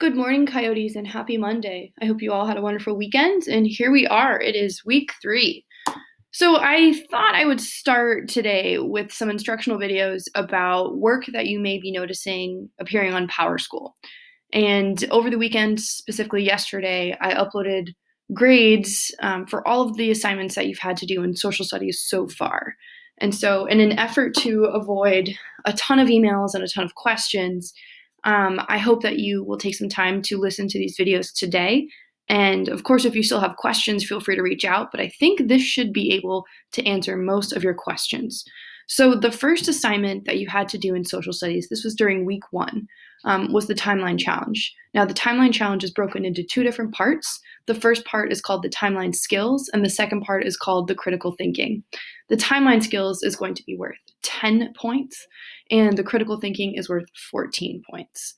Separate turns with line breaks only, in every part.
Good morning, Coyotes, and happy Monday. I hope you all had a wonderful weekend, and here we are. It is week 3. So, I thought I would start today with some instructional videos about work that you may be noticing appearing on PowerSchool. And over the weekend, specifically yesterday, I uploaded grades for all of the assignments that you've had to do in social studies so far. And so, in an effort to avoid a ton of emails and a ton of questions, I hope that you will take some time to listen to these videos today. And of course, if you still have questions, feel free to reach out. But I think this should be able to answer most of your questions. So, the first assignment that you had to do in social studies, this was during week 1, was the timeline challenge. Now, the timeline challenge is broken into 2 different parts. The first part is called the timeline skills, and the second part is called the critical thinking. The timeline skills is going to be worth 10 points, and the critical thinking is worth 14 points.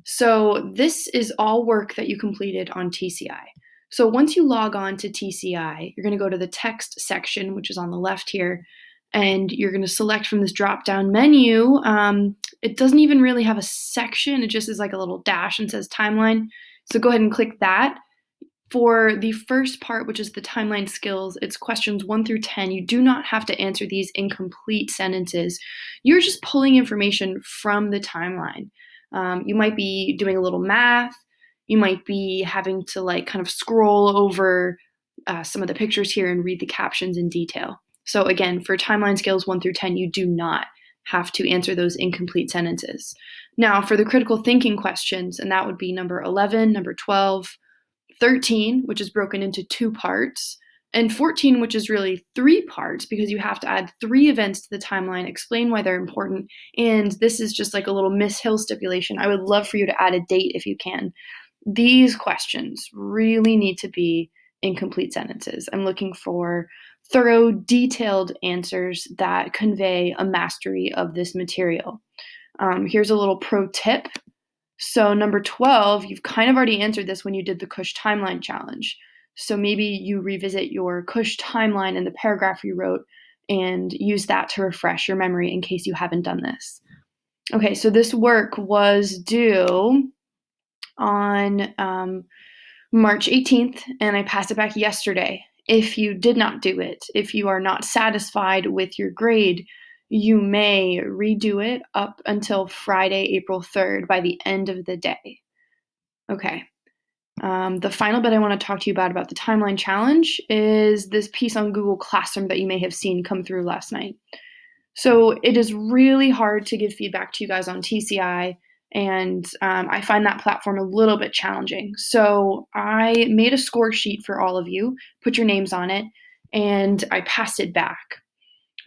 So, this is all work that you completed on TCI. So, once you log on to TCI, you're going to go to the text section, which is on the left here, and you're going to select from this drop down menu. It doesn't even really have a section, it just is like a little dash and says timeline. So go ahead and click that. For the first part, which is the timeline skills, it's questions 1 through 10. You do not have to answer these in complete sentences. You're just pulling information from the timeline. You might be doing a little math. You might be having to kind of scroll over some of the pictures here and read the captions in detail. So again, for timeline skills 1 through 10, you do not have to answer those incomplete sentences. Now, for the critical thinking questions, and that would be number 11, number 12, 13, which is broken into 2 parts, and 14, which is really 3 parts because you have to add 3 events to the timeline, explain why they're important, and this is just like a little Miss Hill stipulation. I would love for you to add a date if you can. These questions really need to be incomplete sentences. I'm looking for thorough, detailed answers that convey a mastery of this material. Here's a little pro tip. So number 12, you've kind of already answered this when you did the Kush timeline challenge. So maybe you revisit your Kush timeline and the paragraph you wrote and use that to refresh your memory in case you haven't done this. Okay, so this work was due on March 18th, and I passed it back yesterday. If you did not do it, if you are not satisfied with your grade, you may redo it up until Friday, April 3rd by the end of the day. Okay. The final bit I want to talk to you about the timeline challenge is this piece on Google Classroom that you may have seen come through last night. So it is really hard to give feedback to you guys on TCI, and I find that platform a little bit challenging. So I made a score sheet for all of you, put your names on it, and I passed it back.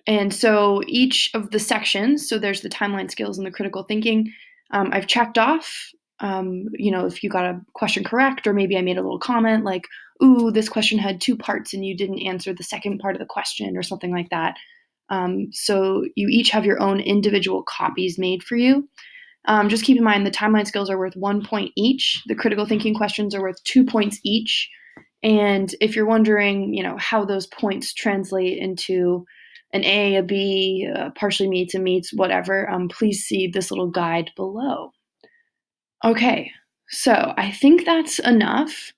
And so each of the sections, so there's the timeline skills and the critical thinking, I've checked off, if you got a question correct, or maybe I made a little comment like, ooh, this question had 2 parts and you didn't answer the second part of the question or something like that. So you each have your own individual copies made for you. Just keep in mind the timeline skills are worth 1 point each. The critical thinking questions are worth 2 points each. And if you're wondering, how those points translate into an A, a B, partially meets and meets, whatever, please see this little guide below. Okay, so I think that's enough.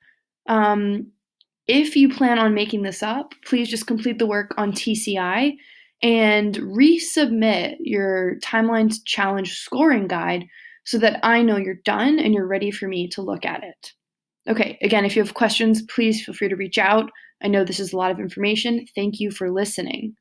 If you plan on making this up, please just complete the work on TCI and resubmit your timelines challenge scoring guide so that I know you're done and you're ready for me to look at it. Okay, again, if you have questions, please feel free to reach out. I know this is a lot of information. Thank you for listening.